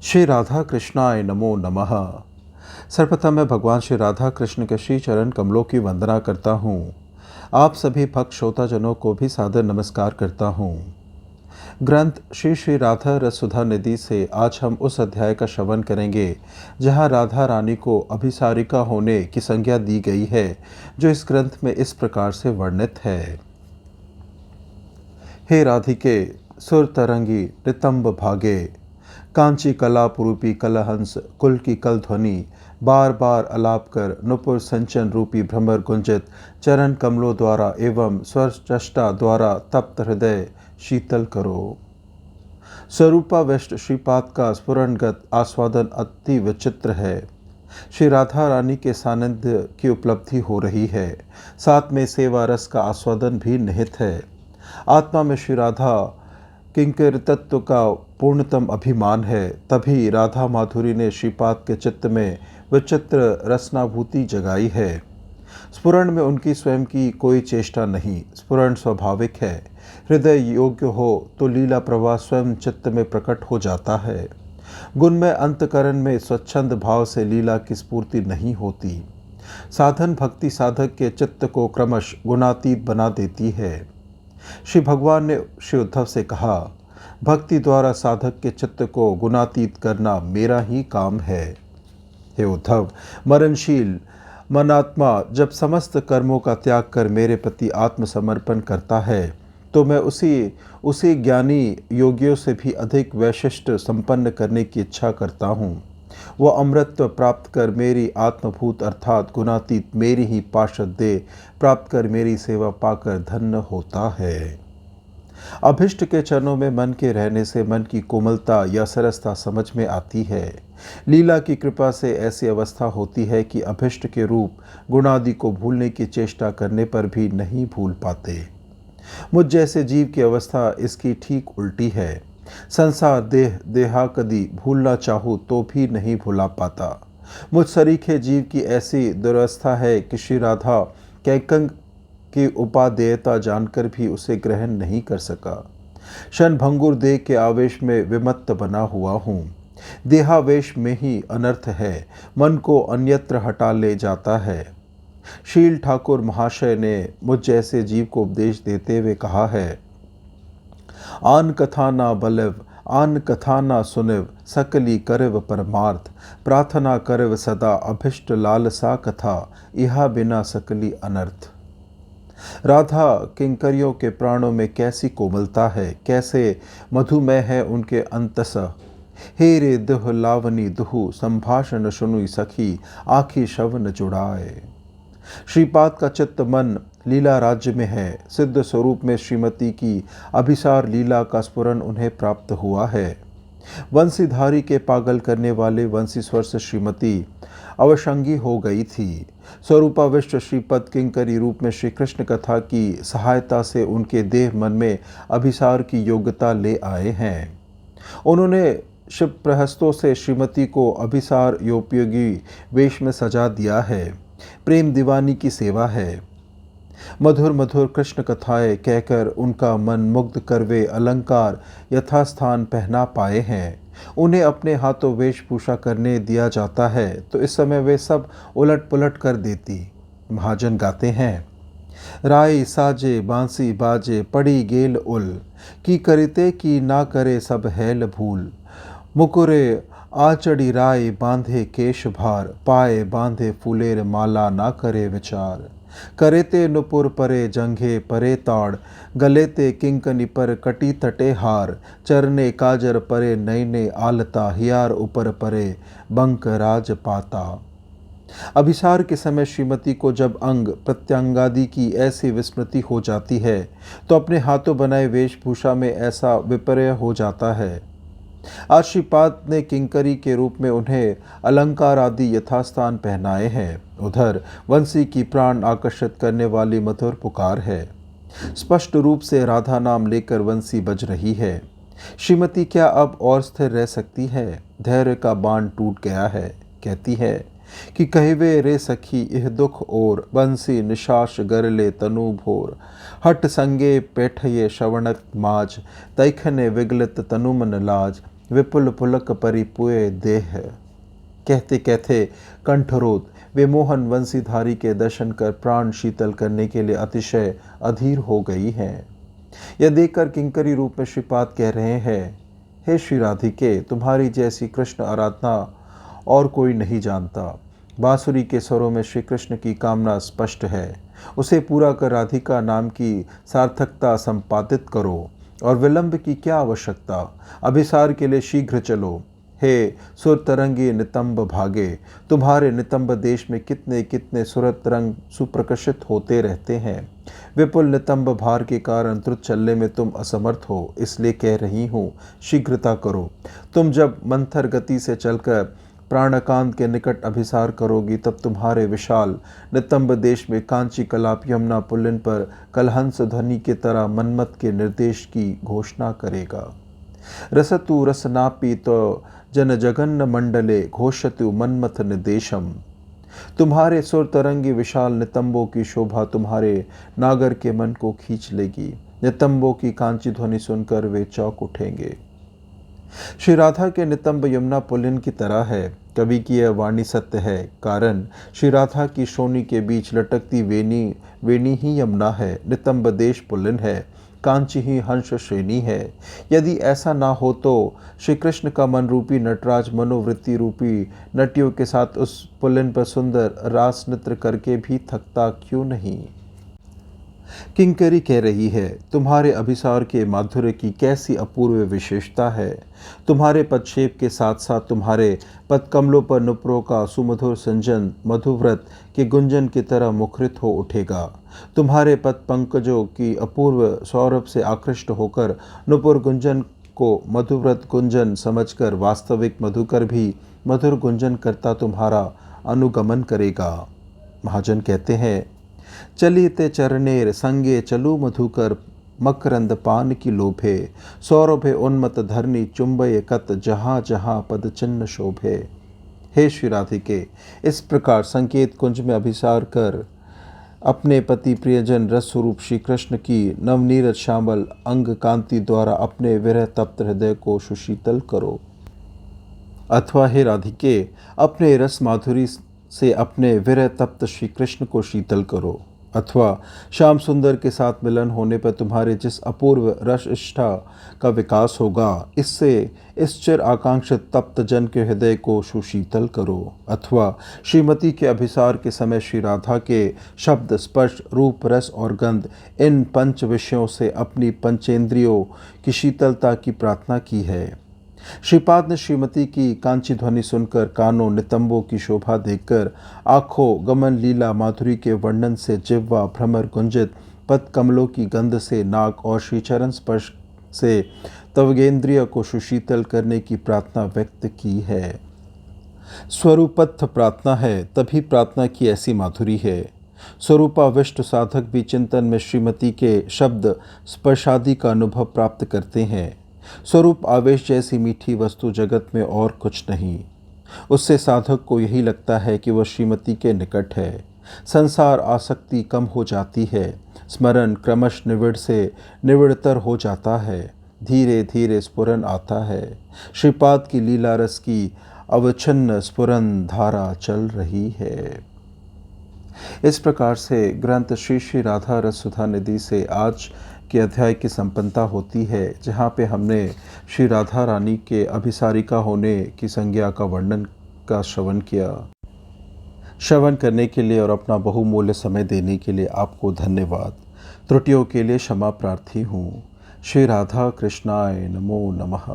श्री राधा कृष्णाय नमो नमः। सर्वप्रथम मैं भगवान श्री राधा कृष्ण के श्री चरण कमलों की वंदना करता हूँ। आप सभी भक्त श्रोताजनों को भी सादर नमस्कार करता हूँ। ग्रंथ श्री श्री राधा रससुधा निधि से आज हम उस अध्याय का श्रवण करेंगे जहाँ राधा रानी को अभिसारिका होने की संज्ञा दी गई है, जो इस ग्रंथ में इस प्रकार से वर्णित है। हे राधिके सुर तरंगी नितंब भागे, कांची कला पुरूपी कलहंस कुल की कल ध्वनि, बार बार अलाप कर नुपुर संचन रूपी भ्रमर गुंजित, चरण कमलों द्वारा एवं स्वर चष्टा द्वारा तप्त हृदय शीतल करो। स्वरूपा वेष्ट श्रीपाद का स्फुरणगत आस्वादन अति विचित्र है। श्री राधा रानी के सानिध्य की उपलब्धि हो रही है, साथ में सेवा रस का आस्वादन भी निहित है। आत्मा में श्री राधा किंकर तत्व का पूर्णतम अभिमान है। तभी राधा माधुरी ने श्रीपाद के चित्त में विचित्र रसनाभूति जगाई है। स्फुरण में उनकी स्वयं की कोई चेष्टा नहीं, स्फुरण स्वाभाविक है। हृदय योग्य हो तो लीला प्रवाह स्वयं चित्त में प्रकट हो जाता है। गुण में अंतकरण में स्वच्छंद भाव से लीला की स्फूर्ति नहीं होती। साधन भक्ति साधक के चित्त को क्रमश गुणातीत बना देती है। श्री भगवान ने श्री उद्धव से कहा, भक्ति द्वारा साधक के चित्त को गुणातीत करना मेरा ही काम है। हे उद्धव, मरणशील मनात्मा जब समस्त कर्मों का त्याग कर मेरे प्रति आत्मसमर्पण करता है तो मैं उसी ज्ञानी योगियों से भी अधिक वैशिष्ट संपन्न करने की इच्छा करता हूँ। वह अमृतत्व प्राप्त कर मेरी आत्मभूत अर्थात गुणातीत मेरी ही पार्षद देह प्राप्त कर मेरी सेवा पाकर धन्य होता है। अभिष्ट के चरणों में मन के रहने से मन की कोमलता या सरसता समझ में आती है। लीला की कृपा से ऐसी अवस्था होती है कि अभिष्ट के रूप गुणादि को भूलने की चेष्टा करने पर भी नहीं भूल पाते। मुझ जैसे जीव की अवस्था इसकी ठीक उल्टी है। संसार देहाकदि भूलना चाहूँ तो भी नहीं भुला पाता। मुझ सरीखे जीव की ऐसी दुर्वस्था है कि श्री राधा कैकंग की उपादेयता जानकर भी उसे ग्रहण नहीं कर सका। क्षण भंगुर देह के आवेश में विमत्त बना हुआ हूँ। देहावेश में ही अनर्थ है, मन को अन्यत्र हटा ले जाता है। शील ठाकुर महाशय ने मुझ जैसे जीव को उपदेश देते हुए कहा है, आन कथा ना बलव आन कथा ना सुनिव, सकली करव परमार्थ, प्रार्थना करव सदा अभिष्ट लालसा कथा, इहा बिना सकली अनर्थ। राधा किंकरियों के प्राणों में कैसी कोमलता है, कैसे मधुमेह है उनके अंतसः। हे रे दुह लावनी दुहु, संभाषण सुनुई सखी, आखी शवन जुड़ाए। श्रीपाद का चित्त मन लीला राज्य में है। सिद्ध स्वरूप में श्रीमती की अभिसार लीला का स्फुरन उन्हें प्राप्त हुआ है। वंशीधारी के पागल करने वाले वंशी स्वर से श्रीमती अवशंगी हो गई थी। स्वरूपाविष्ट श्रीपद किंकरी रूप में श्री कृष्ण कथा की सहायता से उनके देह मन में अभिसार की योग्यता ले आए हैं। उन्होंने शिव प्रहस्तों से श्रीमती को अभिसार योपयोगी वेश में सजा दिया है। प्रेम दीवानी की सेवा है। मधुर मधुर कृष्ण कथाएं कहकर उनका मन मुग्ध कर वे अलंकार यथास्थान पहना पाए हैं। उन्हें अपने हाथों वेशभूषा करने दिया जाता है तो इस समय वे सब उलट पुलट कर देती। महाजन गाते हैं, राय साजे बांसी बाजे पड़ी गेल उल, की करिते की ना करे सब हैल भूल, मुकुरे आचड़ी राय बांधे केश भार, पाए बांधे फूलेर माला ना करे विचार, करेते नुपुर परे जंघे परे ताड़, गलेते किंकनी पर कटी तटे हार, चरने काजर परे नैने आलता, हियार ऊपर परे बंक राज पाता। अभिसार के समय श्रीमती को जब अंग प्रत्यंगादि की ऐसी विस्मृति हो जाती है तो अपने हाथों बनाए वेशभूषा में ऐसा विपर्य हो जाता है। आज श्रीपाद ने किंकरी के रूप में उन्हें अलंकार आदि यथास्थान पहनाए हैं। उधर वंशी की प्राण आकर्षित करने वाली मधुर पुकार है। स्पष्ट रूप से राधा नाम लेकर वंशी बज रही है। श्रीमती क्या अब और स्थिर रह सकती है? धैर्य का बाण टूट गया है। कहती है कि कहवे रे सखी यह दुख और, बंसी निशाश गरले तनु भोर, हट संगे पैठये श्रवणक माज, तैखने विगलित तनुमन लाज, विपुल पुलक परिपुय देह। कहते कहते कंठरोध वे मोहन वंशीधारी के दर्शन कर प्राण शीतल करने के लिए अतिशय अधीर हो गई हैं। यह देखकर किंकरी रूप में श्रीपाद कह रहे हैं, हे श्री राधिके, तुम्हारी जैसी कृष्ण आराधना और कोई नहीं जानता। बांसुरी के स्वरों में श्री कृष्ण की कामना स्पष्ट है। उसे पूरा कर राधिका नाम की सार्थकता संपादित करो और विलंब की क्या आवश्यकता। अभिसार के लिए शीघ्र चलो। हे सुर तरंगी नितंब भागे, तुम्हारे नितंब देश में कितने कितने सुरत तरंग सुप्रकर्षित होते रहते हैं। विपुल नितंब भार के कारण द्रुत चलने में तुम असमर्थ हो, इसलिए कह रही हूँ शीघ्रता करो। तुम जब मंथर गति से चलकर प्राणकांत के निकट अभिसार करोगी, तब तुम्हारे विशाल नितंब देश में कांची कलाप यमुना पुलिन पर कलहंस ध्वनि की तरह मनमत के निर्देश की घोषणा करेगा। रसतु रसनापी तो जन जगन्न मंडले घोषतु मन्मथ निर्देशम। तुम्हारे सुर तरंगी विशाल नितंबों की शोभा तुम्हारे नागर के मन को खींच लेगी। नितंबों की कांची ध्वनि सुनकर वे चौंक उठेंगे। श्री राधा के नितंब यमुना पुलिन की तरह है। कवि की यह वाणी सत्य है, कारण श्री राधा की शोनी के बीच लटकती वेणी ही यमुना है, नितंब देश पुलिन है, कांची ही हंस श्रेणी है। यदि ऐसा ना हो तो श्री कृष्ण का मन रूपी नटराज मनोवृत्ति रूपी नटियों के साथ उस पुलिन पर सुंदर रास नृत्य करके भी थकता क्यों नहीं। किंकरी कह रही है, तुम्हारे अभिसार के माधुर्य की कैसी अपूर्व विशेषता है। तुम्हारे पदक्षेप के साथ साथ तुम्हारे पद कमलों पर नुपुरों का सुमधुर संजन मधुव्रत के गुंजन की तरह मुखरित हो उठेगा। तुम्हारे पद पंकजों की अपूर्व सौरभ से आकृष्ट होकर नुपुर गुंजन को मधुव्रत गुंजन समझकर वास्तविक मधुकर भी मधुर गुंजन करता तुम्हारा अनुगमन करेगा। महाजन कहते हैं, चलिते चरणेर संगे चलू मधुकर मकरंद पान की लोभे, सौरभे उन्मत धरनी चुंबय कत जहाँ जहाँ पद चिन्ह शोभे। हे श्री राधिके, इस प्रकार संकेत कुंज में अभिसार कर अपने पति प्रियजन रस स्वरूप श्री कृष्ण की नवनीरज श्यामल अंग कांति द्वारा अपने विरह तप्त हृदय को सुशीतल करो। अथवा हे राधिके, अपने रस माधुरी से अपने विरह तप्त श्री कृष्ण को शीतल करो। अथवा श्याम सुंदर के साथ मिलन होने पर तुम्हारे जिस अपूर्व रस इष्ठा का विकास होगा, इससे इस चिर आकांक्षित तप्त जन के हृदय को सुशीतल करो। अथवा श्रीमती के अभिसार के समय श्री राधा के शब्द स्पर्श रूप रस और गंध इन पंच विषयों से अपनी पंचेंद्रियों की शीतलता की प्रार्थना की है। श्रीपाद ने श्रीमती की कांची ध्वनि सुनकर, कानों नितंबों की शोभा देखकर, आँखों गमन लीला माधुरी के वर्णन से, जिह्वा भ्रमर गुंजित पद कमलों की गंध से, नाक और श्रीचरण स्पर्श से तवगेंद्रिय को सुशीतल करने की प्रार्थना व्यक्त की है। स्वरूपस्थ प्रार्थना है, तभी प्रार्थना की ऐसी माधुरी है। स्वरूपाविष्ट साधक भी चिंतन में श्रीमती के शब्द स्पर्शादि का अनुभव प्राप्त करते हैं। स्वरूप आवेश जैसी मीठी वस्तु जगत में और कुछ नहीं। उससे साधक को यही लगता है कि वह श्रीमती के निकट है। संसार आसक्ति कम हो जाती है। स्मरण क्रमश निविड़ से निविड़तर हो जाता है। धीरे धीरे स्फुरन आता है। श्रीपाद की लीला रस की अवच्छिन्न स्फुरन धारा चल रही है। इस प्रकार से ग्रंथ श्री श्री राधा रस सुधा निधि से आज के अध्याय की संपन्नता होती है, जहाँ पे हमने श्री राधा रानी के अभिसारिका होने की संज्ञा का वर्णन का श्रवण किया। श्रवण करने के लिए और अपना बहुमूल्य समय देने के लिए आपको धन्यवाद। त्रुटियों के लिए क्षमा प्रार्थी हूँ। श्री राधा कृष्णाय नमो नमः।